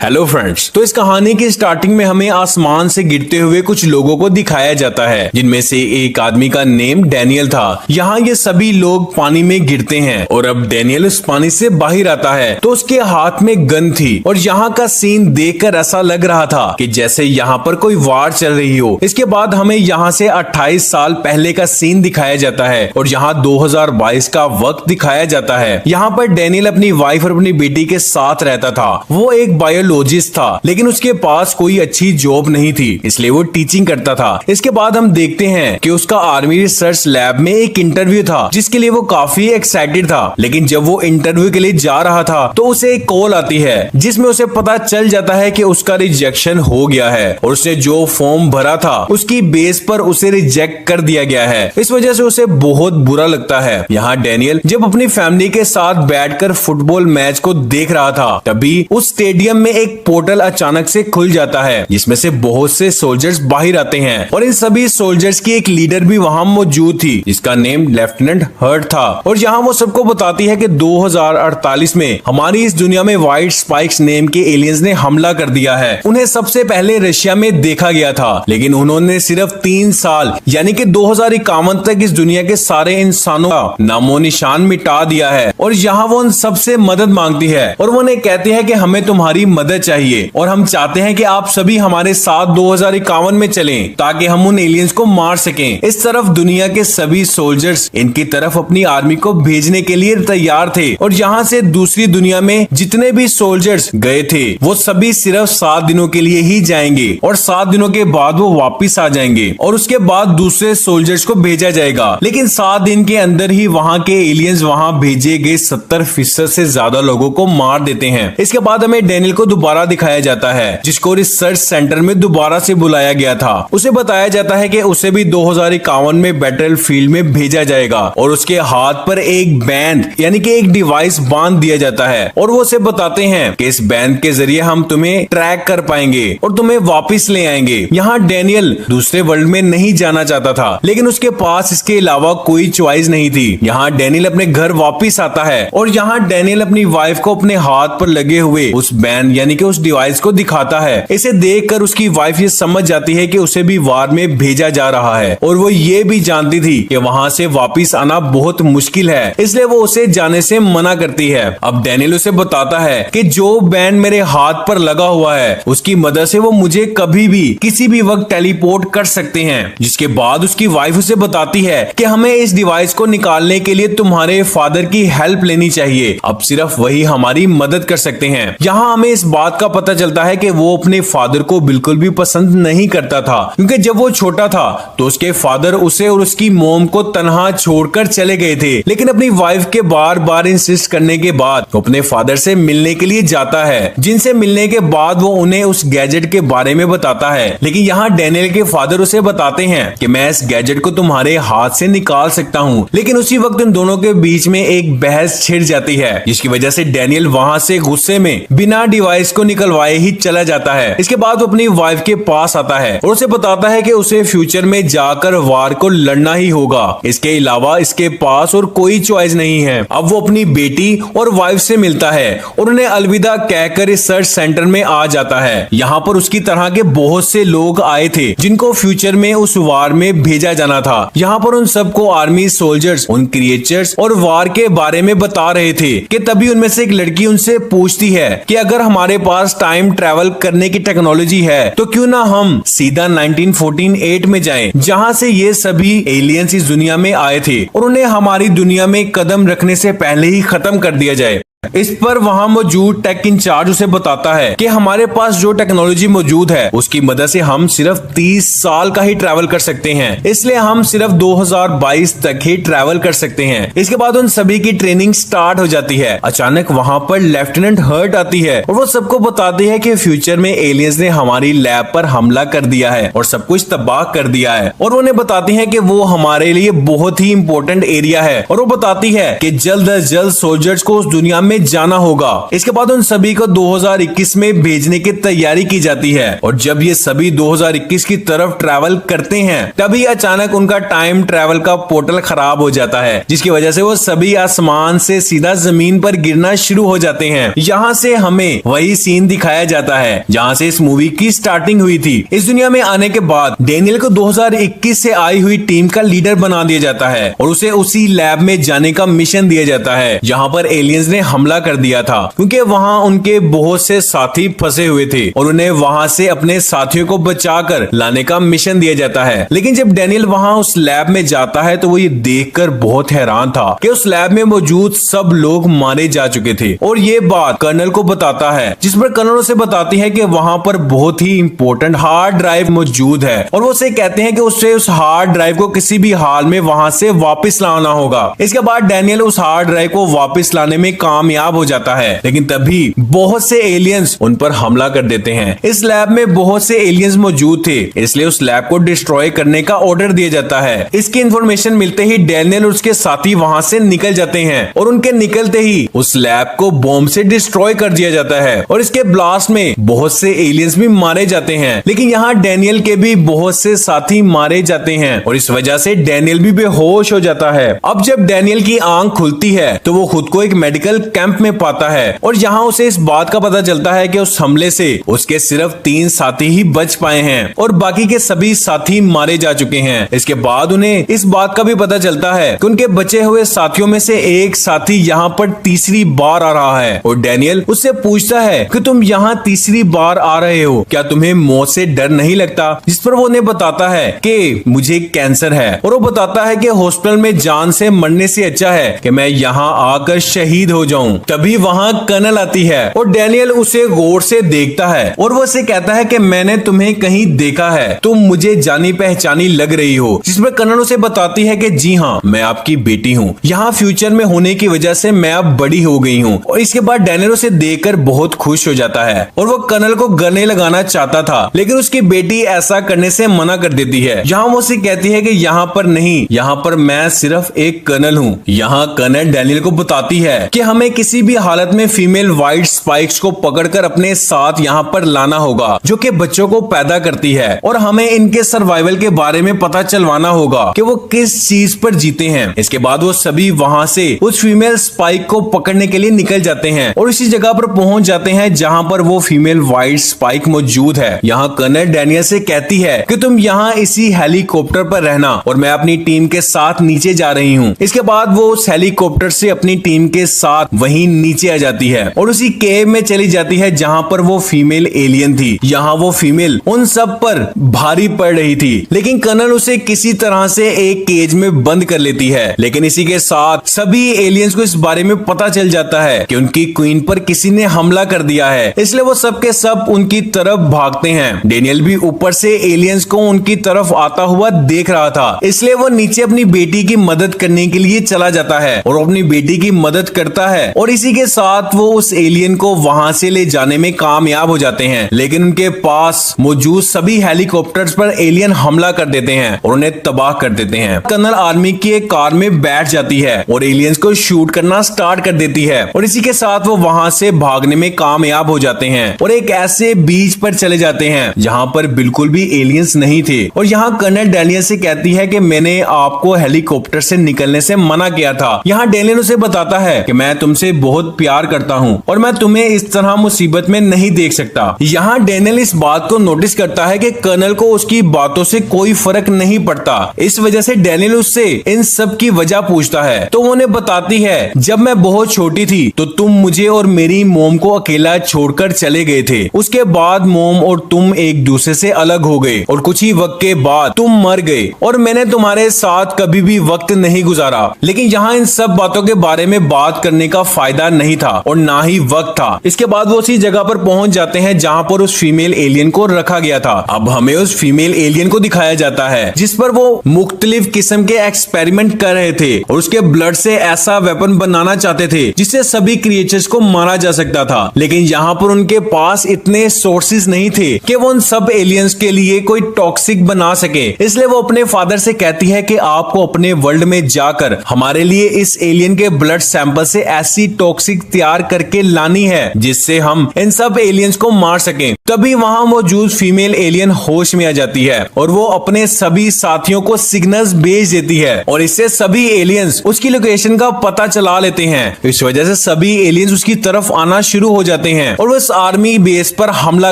Hello friends, तो इस कहानी की स्टार्टिंग में हमें आसमान से गिरते हुए कुछ लोगों को दिखाया जाता है, जिनमें से एक आदमी का नेम डैनियल था। यहाँ ये सभी लोग पानी में गिरते हैं और अब डैनियल उस पानी से बाहर आता है तो उसके हाथ में गन थी और यहाँ का सीन देखकर ऐसा लग रहा था कि जैसे यहाँ पर कोई वार चल रही हो। इसके बाद हमें यहाँ से 28 साल पहले का सीन दिखाया जाता है और यहाँ 2022 का वक्त दिखाया जाता है। यहाँ पर डैनियल अपनी वाइफ और अपनी बेटी के साथ रहता था। वो एक बायोलॉजिस्ट था, लेकिन उसके पास कोई अच्छी जॉब नहीं थी, इसलिए वो टीचिंग करता था। इसके बाद हम देखते हैं कि उसका आर्मी रिसर्च लैब में एक इंटरव्यू था, जिसके लिए वो काफी एक्साइटेड था। लेकिन जब वो इंटरव्यू के लिए जा रहा था तो उसे एक कॉल आती है, जिसमें उसे पता चल जाता है कि उसका रिजेक्शन हो गया है और उसने जो फॉर्म भरा था उसकी बेस पर उसे रिजेक्ट कर दिया गया है। इस वजह से उसे बहुत बुरा लगता है। यहाँ डैनियल जब अपनी फैमिली के साथ बैठकर फुटबॉल मैच को देख रहा था, तभी उस स्टेडियम में एक पोर्टल अचानक से खुल जाता है, जिसमें से बहुत से सोल्जर्स बाहर आते हैं और इन सभी सोल्जर्स की एक लीडर भी वहाँ मौजूद थी, जिसका नेम लेफ्टिनेंट हर्ट था। और यहाँ वो सबको बताती है कि 2048 में हमारी इस दुनिया में व्हाइट स्पाइक्स नेम के एलियंस ने हमला कर दिया है। उन्हें सबसे पहले रशिया में देखा गया था, लेकिन उन्होंने सिर्फ 3 साल यानी कि 2051 तक इस दुनिया के सारे इंसानों का नामो निशान मिटा दिया है। और यहाँ वो उन सबसे मदद मांगती है और वो उन्हें कहती है कि हमें तुम्हारी मदद चाहिए और हम चाहते हैं कि आप सभी हमारे साथ 2051 में चलें ताकि हम उन एलियंस को मार सकें। इस तरफ दुनिया के सभी सोल्जर्स इनकी तरफ अपनी आर्मी को भेजने के लिए तैयार थे और यहाँ से दूसरी दुनिया में जितने भी सोल्जर्स गए थे वो सभी सिर्फ 7 दिनों के लिए ही जाएंगे और 7 दिनों के बाद वो वापिस आ जाएंगे और उसके बाद दूसरे सोल्जर्स को भेजा जाएगा। लेकिन 7 दिन के अंदर ही वहाँ के एलियंस वहाँ भेजे गए 70% से ज्यादा लोगों को मार देते हैं। इसके बाद हमें डैनियल को दोबारा दिखाया जाता है, जिसको रिसर्च सेंटर में दोबारा से बुलाया गया था। उसे बताया जाता है कि उसे भी 2051 में बैटल फील्ड में भेजा जाएगा और उसके हाथ पर एक बैंड यानी कि एक डिवाइस बांध दिया जाता है और वो उसे बताते हैं कि इस बैंड के जरिए हम तुम्हें ट्रैक कर पाएंगे और तुम्हें वापस ले आएंगे। यहाँ डैनियल दूसरे वर्ल्ड में नहीं जाना चाहता था, लेकिन उसके पास इसके अलावा कोई चॉइस नहीं थी। यहाँ डैनियल अपने घर वापिस आता है और यहाँ डैनियल अपनी वाइफ को अपने हाथ पर लगे हुए उस बैंड यानी कि उस डिवाइस को दिखाता है। इसे देखकर उसकी वाइफ ये समझ जाती है कि उसे भी वार में भेजा जा रहा है और वो ये भी जानती थी कि वहाँ से वापिस आना बहुत मुश्किल है, इसलिए वो उसे जाने से मना करती है। अब डैनियल उसे बताता है कि जो बैंड मेरे हाथ पर लगा हुआ है उसकी मदद से वो मुझे कभी भी किसी भी वक्त टेलीपोर्ट कर सकते हैं। जिसके बाद उसकी वाइफ उसे बताती है कि हमें इस डिवाइस को निकालने के लिए तुम्हारे फादर की हेल्प लेनी चाहिए, अब सिर्फ वही हमारी मदद कर सकते हैं। यहाँ हमें इस बात का पता चलता है कि वो अपने फादर को बिल्कुल भी पसंद नहीं करता था, क्योंकि जब वो छोटा था तो उसके फादर उसे और उसकी मोम को तनहा छोड़कर चले गए थे। लेकिन अपनी वाइफ के बार बार इंसिस्ट करने के बाद वो अपने फादर से मिलने के लिए जाता है, जिनसे मिलने के बाद वो उन्हें उस गैजेट के बारे में बताता है। लेकिन यहाँ डैनियल के फादर उसे बताते हैं कि मैं इस गैजेट को तुम्हारे हाथ से निकाल सकता हूँ। लेकिन उसी वक्त इन दोनों के बीच में एक बहस छिड़ जाती है, जिसकी वजह से डैनियल वहाँ से गुस्से में बिना डिवाइस को निकलवाए ही चला जाता है। इसके बाद वो अपनी वाइफ के पास आता है और उसे बताता है कि उसे फ्यूचर में जाकर वार को लड़ना ही होगा, इसके अलावा इसके पास और कोई चॉइस नहीं है। अब वो अपनी बेटी और वाइफ से मिलता है और उन्हें अलविदा कहकर रिसर्च सेंटर में आ जाता है। यहाँ पर उसकी तरह के बहुत से लोग आए थे जिनको फ्यूचर में उस वार में भेजा जाना था। यहाँ पर उन सबको आर्मी सोल्जर्स उन क्रिएचर्स और वार के बारे में बता रहे थे कि तभी उनमें से एक लड़की उनसे पूछती है कि अगर हमारे पास टाइम ट्रैवल करने की टेक्नोलॉजी है तो क्यों ना हम सीधा 1948 में जाएं, जहां से ये सभी एलियंस इस दुनिया में आए थे और उन्हें हमारी दुनिया में कदम रखने से पहले ही खत्म कर दिया जाए। इस पर वहां मौजूद टेक इंचार्ज उसे बताता है कि हमारे पास जो टेक्नोलॉजी मौजूद है उसकी मदद से हम सिर्फ 30 साल का ही ट्रैवल कर सकते हैं, इसलिए हम सिर्फ 2022 तक ही ट्रैवल कर सकते हैं। इसके बाद उन सभी की ट्रेनिंग स्टार्ट हो जाती है। अचानक वहां पर लेफ्टिनेंट हर्ट आती है और वो सबको बताती है कि फ्यूचर में एलियंस ने हमारी लैब पर हमला कर दिया है और सब कुछ तबाह कर दिया है और उन्हें बताती है कि वो हमारे लिए बहुत ही इंपॉर्टेंट एरिया है और वो बताती है कि जल्द अज जल्द सोल्जर्स को उस दुनिया में में जाना होगा। इसके बाद उन सभी को 2021 में भेजने की तैयारी की जाती है और जब ये सभी 2021 की तरफ ट्रैवल करते हैं तभी अचानक उनका टाइम ट्रैवल का पोर्टल खराब हो जाता है, जिसकी वजह से वो सभी आसमान से सीधा जमीन पर गिरना शुरू हो जाते हैं। यहाँ से हमें वही सीन दिखाया जाता है जहाँ से इस मूवी की स्टार्टिंग हुई थी। इस दुनिया में आने के बाद डेनियल को 2021 से आई हुई टीम का लीडर बना दिया जाता है और उसे उसी लैब में जाने का मिशन दिया जाता है जहाँ पर एलियंस ने हमला कर दिया था, क्योंकि वहाँ उनके बहुत से साथी फंसे हुए थे और उन्हें वहाँ से अपने साथियों को बचाकर लाने का मिशन दिया जाता है। लेकिन जब डेनियल वहाँ उस लैब में जाता है तो वो ये देखकर बहुत हैरान था कि उस लैब में मौजूद सब लोग मारे जा चुके थे और ये बात कर्नल को बताता है, जिस पर कर्नल उसे बताती है कि वहाँ पर बहुत ही इंपॉर्टेंट हार्ड ड्राइव मौजूद है और वो उसे कहते हैं कि उसे उस हार्ड ड्राइव को किसी भी हाल में वहाँ से वापस लाना होगा। इसके बाद डेनियल उस हार्ड ड्राइव को वापस लाने में कामयाब हो जाता है, लेकिन तभी बहुत से एलियंस उन पर हमला कर देते हैं। इस लैब में बहुत से एलियंस मौजूद थे, इसलिए उस लैब को डिस्ट्रॉय करने का ऑर्डर दिया जाता है। इसकी इंफॉर्मेशन मिलते ही डेनियल और उसके साथी वहाँ से निकल जाते हैं और उनके निकलते ही उस लैब को बॉम्ब से डिस्ट्रॉय कर दिया जाता है और इसके ब्लास्ट में बहुत से एलियंस भी मारे जाते हैं। लेकिन यहाँ डेनियल के भी बहुत से साथी मारे जाते हैं और इस वजह से डेनियल भी बेहोश हो जाता है। अब जब डेनियल की आंख खुलती है तो वो खुद को एक मेडिकल कैंप में पाता है और यहाँ उसे इस बात का पता चलता है कि उस हमले से उसके सिर्फ 3 साथी ही बच पाए हैं और बाकी के सभी साथी मारे जा चुके हैं। इसके बाद उन्हें इस बात का भी पता चलता है कि उनके बचे हुए साथियों में से एक साथी यहाँ पर तीसरी बार आ रहा है और डेनियल उससे पूछता है कि तुम यहाँ तीसरी बार आ रहे हो, क्या तुम्हें मौत से डर नहीं लगता? जिस पर वो उन्हें बताता है कि मुझे कैंसर है और वो बताता है कि हॉस्पिटल में जान से मरने से अच्छा है कि मैं यहाँ आकर शहीद हो जाऊं। तभी वहाँ कर्नल आती है और डेनियल उसे गौर से देखता है और वो उसे कहता है कि मैंने तुम्हें कहीं देखा है, तुम मुझे जानी पहचानी लग रही हो। जिस पर कर्नल उसे बताती है कि जी हाँ, मैं आपकी बेटी हूँ, यहाँ फ्यूचर में होने की वजह से मैं अब बड़ी हो गई हूँ। और इसके बाद डेनियल उसे देखकर बहुत खुश हो जाता है और वो कर्नल को गले लगाना चाहता था, लेकिन उसकी बेटी ऐसा करने से मना कर देती है। यहाँ वो उसे कहती है कि यहाँ पर नहीं, यहाँ पर मैं सिर्फ एक कर्नल हूँ। यहाँ कर्नल डेनियल को बताती है कि हमें किसी भी हालत में फीमेल व्हाइट स्पाइक्स को पकड़कर अपने साथ यहाँ पर लाना होगा, जो कि बच्चों को पैदा करती है, और हमें इनके सर्वाइवल के बारे में पता चलवाना होगा कि वो किस चीज पर जीते हैं। इसके बाद वो सभी वहाँ से उस फीमेल स्पाइक को पकड़ने के लिए निकल जाते हैं और इसी जगह पर पहुंच जाते हैं जहाँ पर वो फीमेल व्हाइट स्पाइक मौजूद है। यहाँ कर्नल डेनियल से कहती है कि तुम यहाँ इसी हेलीकॉप्टर पर रहना और मैं अपनी टीम के साथ नीचे जा रही हूँ। इसके बाद वो उस हेलीकॉप्टर से अपनी टीम के साथ वहीं नीचे आ जाती है और उसी केव में चली जाती है जहाँ पर वो फीमेल एलियन थी। यहाँ वो फीमेल उन सब पर भारी पड़ रही थी, लेकिन कर्नल उसे किसी तरह से एक केज में बंद कर लेती है। लेकिन इसी के साथ सभी एलियंस को इस बारे में पता चल जाता है कि उनकी क्वीन पर किसी ने हमला कर दिया है, इसलिए वो सब के सब उनकी तरफ भागते हैं। डेनियल भी ऊपर से एलियंस को उनकी तरफ आता हुआ देख रहा था, इसलिए वो नीचे अपनी बेटी की मदद करने के लिए चला जाता है और अपनी बेटी की मदद करता है और इसी के साथ वो उस एलियन को वहां से ले जाने में कामयाब हो जाते हैं। लेकिन उनके पास मौजूद सभी हेलीकॉप्टर्स पर एलियन हमला कर देते हैं और उन्हें तबाह कर देते हैं। कर्नल आर्मी की एक कार में बैठ जाती है और एलियंस को शूट करना स्टार्ट कर देती है और इसी के साथ वो वहां से भागने में कामयाब हो जाते हैं और एक ऐसे बीच पर चले जाते हैं जहां पर बिल्कुल भी एलियंस नहीं थे। और यहाँ कर्नल डेनियल से कहती है कि मैंने आपको हेलीकॉप्टर से निकलने से मना किया था। यहाँ डेनियल उसे बताता है कि मैं तुमसे बहुत प्यार करता हूँ और मैं तुम्हें इस तरह मुसीबत में नहीं देख सकता। यहाँ डेनियल इस बात को नोटिस करता है कि कर्नल को उसकी बातों से कोई फर्क नहीं पड़ता। इस वजह से डेनियल उससे इन सब की वजह पूछता है तो वो उन्हें बताती है जब मैं बहुत छोटी थी तो तुम मुझे और मेरी मोम को अकेला छोड़कर चले गए थे। उसके बाद मोम और तुम एक दूसरे से अलग हो गए और कुछ ही वक्त के बाद तुम मर गए और मैंने तुम्हारे साथ कभी भी वक्त नहीं गुजारा। लेकिन यहाँ इन सब बातों के बारे में बात करने का फायदा नहीं था और ना ही वक्त था। इसके बाद वो उसी जगह पर पहुंच जाते हैं जहाँ पर उस फीमेल एलियन को रखा गया था। अब हमें उस फीमेल एलियन को दिखाया जाता है जिस पर वो मुख्तलिफ किस्म के एक्सपेरिमेंट कर रहे थे और उसके ब्लड से ऐसा वेपन बनाना चाहते थे जिससे सभी क्रिएचर्स को मारा जा सकता था। लेकिन यहाँ पर उनके पास इतने सोर्सेज नहीं थे कि वो उन सब एलियंस के लिए कोई टॉक्सिक बना सके, इसलिए वो अपने फादर से कहती है कि आपको अपने वर्ल्ड में जाकर हमारे लिए इस एलियन के ब्लड सैंपल से ऐसी ऐसी टॉक्सिक तैयार करके लानी है जिससे हम इन सब एलियंस को मार सकें। तभी वहां मौजूद फीमेल एलियन होश में आ जाती है और वो अपने सभी साथियों को सिग्नल्स भेज देती है और इससे सभी एलियंस उसकी लोकेशन का पता चला लेते हैं। इस वजह से सभी एलियंस उसकी तरफ आना शुरू हो जाते हैं और वो इस आर्मी बेस पर हमला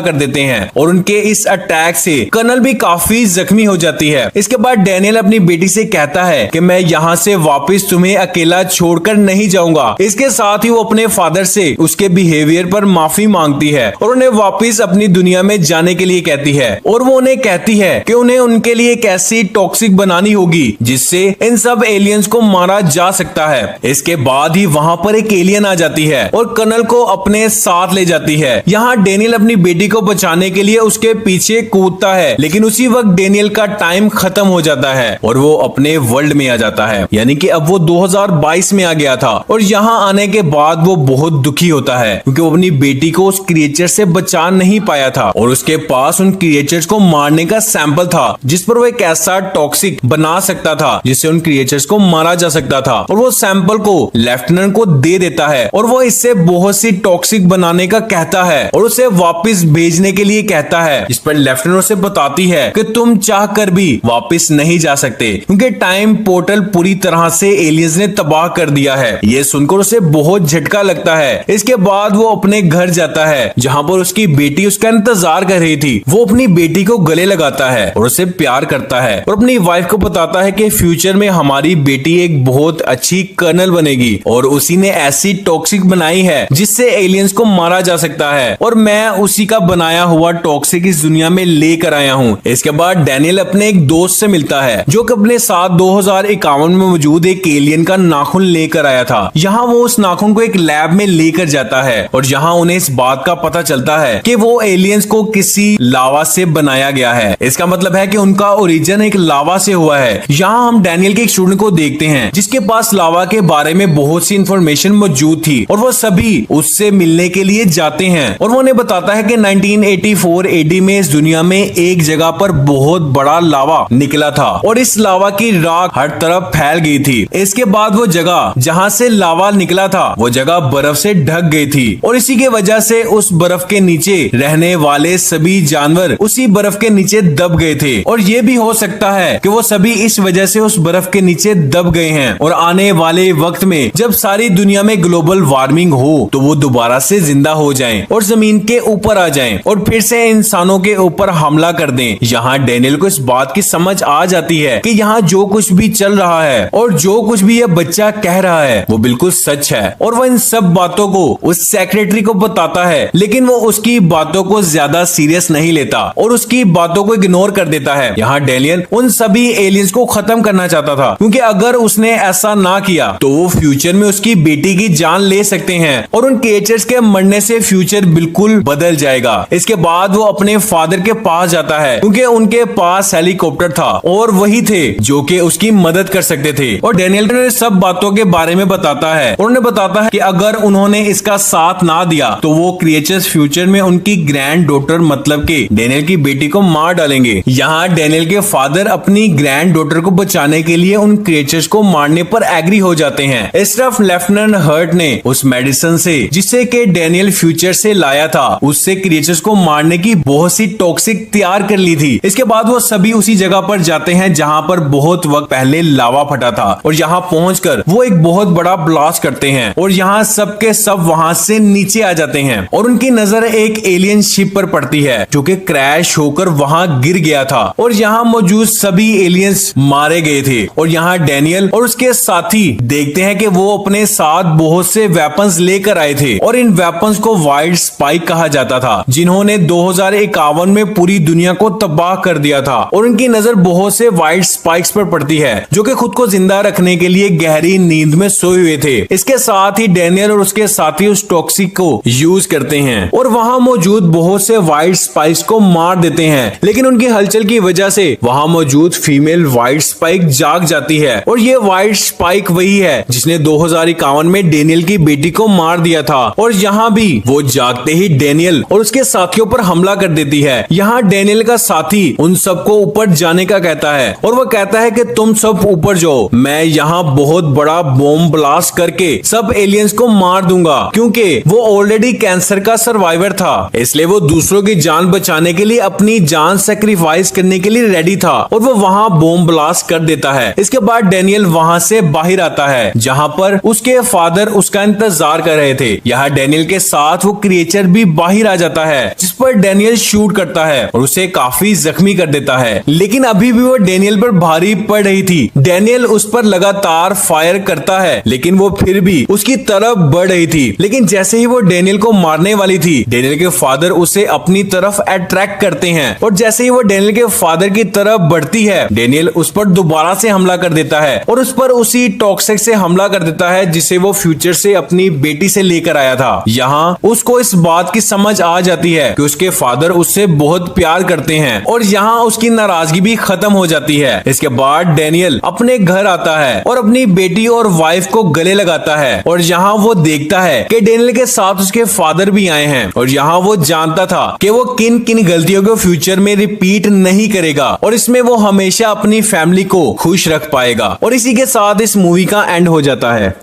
कर देते हैं और उनके इस अटैक से कर्नल भी काफी जख्मी हो जाती है। इसके बाद डैनियल अपनी बेटी से कहता है कि मैं यहाँ से वापस तुम्हें अकेला छोड़कर नहीं जाऊंगा। इसके साथ ही वो अपने फादर से उसके बिहेवियर पर माफी मांगती है और उन्हें वापस अपनी दुनिया में जाने के लिए कहती है और वो उन्हें कहती है कि उन्हें उनके लिए एक ऐसी टॉक्सिक बनानी होगी जिससे इन सब एलियंस को मारा जा सकता है। इसके बाद ही वहाँ पर एक एलियन आ जाती है और कर्नल को अपने साथ ले जाती है। यहाँ डेनियल अपनी बेटी को बचाने के लिए उसके पीछे कूदता है, लेकिन उसी वक्त डेनियल का टाइम खत्म हो जाता है और वो अपने वर्ल्ड में आ जाता है, यानी कि अब वो 2022 में आ गया था। और यहाँ आने के बाद वो बहुत दुखी होता है क्योंकि वो अपनी बेटी को उस क्रिएचर से बचा नहीं पाया था और उसके पास उन क्रिएचर्स को मारने का सैंपल था जिस पर वो एक ऐसा टॉक्सिक बना सकता था जिससे उन क्रिएचर्स को मारा जा सकता था। और वो सैंपल को लेफ्टिनेंट को दे देता है और वो इससे बहुत सी टॉक्सिक बनाने का कहता है और उसे वापस भेजने के लिए कहता है, जिस पर लेफ्टिनेंट उसे बताती है कि तुम चाह कर भी वापस नहीं जा सकते क्योंकि टाइम पोर्टल पूरी तरह से एलियंस ने तबाह कर दिया है। ये सुनकर उसे बहुत झटका लगता है। इसके बाद वो अपने घर जाता है जहाँ पर उसकी बेटी उसका इंतजार कर रही थी। वो अपनी बेटी को गले लगाता है और उसे प्यार करता है और अपनी वाइफ को बताता है कि फ्यूचर में हमारी बेटी एक बहुत अच्छी कर्नल बनेगी और उसी ने ऐसी टॉक्सिक बनाई है जिससे एलियंस को मारा जा सकता है और मैं उसी का बनाया हुआ टॉक्सिक इस दुनिया में लेकर आया हूँ। इसके बाद डैनियल अपने एक दोस्त से मिलता है जो कि अपने साथ 2051 में मौजूद एक एलियन का नाखून लेकर आया था। यहाँ वो उस नाखून को एक लैब में लेकर जाता है और यहाँ उन्हें इस बात का पता चलता है कि वो एलियंस को किसी लावा से बनाया गया है। इसका मतलब है कि उनका ओरिजिन एक लावा से हुआ है। यहाँ हम डैनियल के एक स्टूडेंट को देखते हैं जिसके पास लावा के बारे में बहुत सी इंफॉर्मेशन मौजूद थी और वो सभी उससे मिलने के लिए जाते हैं और वो उन्हें बताता है कि 1984 एडी में इस दुनिया में एक जगह पर बहुत बड़ा लावा निकला था और इस लावा की राख हर तरफ फैल गई थी। इसके बाद वो जगह जहाँ से लावा निकला था वो जगह बर्फ से ढक गई थी और इसी के वजह से उस बर्फ के नीचे रहने वाले सभी जानवर उसी बर्फ के नीचे दब गए थे और ये भी हो सकता है कि वो सभी इस वजह से उस बर्फ के नीचे दब गए हैं और आने वाले वक्त में जब सारी दुनिया में ग्लोबल वार्मिंग हो तो वो दोबारा से जिंदा हो जाएं और जमीन के ऊपर आ जाएं और फिर से इंसानों के ऊपर हमला कर दें। यहाँ डैनियल को इस बात की समझ आ जाती है कि यहाँ जो कुछ भी चल रहा है और जो कुछ भी यह बच्चा कह रहा है वो बिल्कुल सच है और वो इन सब बातों को उस सेक्रेटरी को बताता है, लेकिन वो उसकी बातों को ज्यादा सीरियस नहीं लेता और उसकी बातों को इग्नोर कर देता है। यहाँ डैनियल उन सभी एलियंस को खत्म करना चाहता था क्योंकि अगर उसने ऐसा ना किया तो वो फ्यूचर में उसकी बेटी की जान ले सकते हैं और उन क्रिएचर्स के मरने से फ्यूचर बिल्कुल बदल जाएगा। इसके बाद वो अपने फादर के पास जाता है क्योंकि उनके पास हेलीकॉप्टर था और वही थे जो कि उसकी मदद कर सकते थे और डैनियल ने सब बातों के बारे में बताता है और उन्हें बताता है कि अगर उन्होंने इसका साथ ना दिया तो वो क्रिएचर्स फ्यूचर में उनकी ग्रैंड डॉटर मतलब के डैनियल की बेटी को मार डालेंगे। यहाँ डैनियल के फादर अपनी ग्रैंड डॉटर को बचाने के लिए उन क्रिएचर्स को मारने पर एग्री हो जाते हैं। इस तरफ लेफ्टिनेंट हर्ट ने उस मेडिसिन से जिसे के डैनियल फ्यूचर से लाया था उससे क्रिएचर्स को मारने की बहुत सी टॉक्सिक तैयार कर ली थी। इसके बाद वो सभी उसी जगह पर जाते हैं जहाँ पर बहुत वक्त पहले लावा फटा था और यहाँ पहुंचकर वो एक बहुत बड़ा ब्लास्ट करते हैं और यहाँ सबके सब वहाँ से नीचे आ जाते हैं और उनकी नजर एक एलियन शिप पर पड़ती है जो कि क्रैश होकर वहाँ गिर गया था और यहाँ मौजूद सभी एलियंस मारे गए थे और यहाँ डैनियल और उसके साथी देखते हैं कि वो अपने साथ बहुत से वेपन्स लेकर आए थे और इन वेपन्स को वाइल्ड स्पाइक कहा जाता था जिन्होंने 2051 में पूरी दुनिया को तबाह कर दिया था और उनकी नजर बहुत से वाइल्ड स्पाइक्स पर पड़ती है जो कि खुद को जिंदा रखने के लिए गहरी नींद में सोए हुए थे। इसके साथ ही डैनियल और उसके साथी उस टॉक्सिक को यूज करते हैं और वहाँ मौजूद बहुत से वाइल्ड स्पाइक्स को मार देते हैं, लेकिन उनकी हलचल की वजह से वहाँ मौजूद फीमेल वाइल्ड स्पाइक जाग जाती है और ये वाइल्ड स्पाइक वही है जिसने 2051 में डैनियल की बेटी को मार दिया था और यहाँ भी वो जागते ही डैनियल और उसके साथियों पर हमला कर देती है। यहाँ डैनियल का साथी उन सबको ऊपर जाने का कहता है और वो कहता है कि तुम सब ऊपर जाओ, मैं यहाँ बहुत बड़ा बॉम्ब ब्लास्ट करके सब एलियंस को मार दूंगा, क्योंकि वो ऑलरेडी कैंसर का सर्वाइवर था, इसलिए वो दूसरों की जान बचाने के लिए अपनी जान सेक्रीफाइस करने के लिए रेडी था और वो वहाँ बॉम्ब ब्लास्ट कर देता है। इसके बाद डेनियल वहाँ से बाहर आता है जहाँ पर उसके फादर उसका इंतजार कर रहे थे। यहाँ डेनियल के साथ वो क्रिएचर भी बाहर आ जाता है जिस पर डेनियल शूट करता है और उसे काफी जख्मी कर देता है, लेकिन अभी भी वो डेनियल पर भारी पड़ रही थी। डेनियल उस पर लगातार फायर करता है लेकिन वो फिर भी उसकी तरफ बढ़ रही थी, लेकिन जैसे ही वो डेनियल को मारने वाली थी, डेनियल के फादर उसे अपनी तरफ अट्रैक्ट करते हैं और जैसे ही वो डेनियल के फादर की तरफ बढ़ती है, डेनियल उस पर दोबारा से हमला कर देता है और उस पर उसी टॉक्सिक से हमला कर देता है जिसे वो फ्यूचर से अपनी बेटी से लेकर आया था। यहाँ उसको इस बात की समझ आ जाती है कि उसके फादर उससे बहुत प्यार करते हैं और यहाँ उसकी नाराजगी भी खत्म हो जाती है। इसके बाद डेनियल अपने घर आता है और अपनी बेटी और वाइफ को गले लगाता है और यहाँ वो देखता है कि डेनियल के साथ उसके फादर भी आए हैं और यहाँ वो जानता था कि वो किन किन गलतियों को फ्यूचर में रिपीट नहीं करेगा और इसमें वो हमेशा अपनी फैमिली को खुश रख पाएगा। और इसी के साथ इस मूवी का एंड हो जाता है।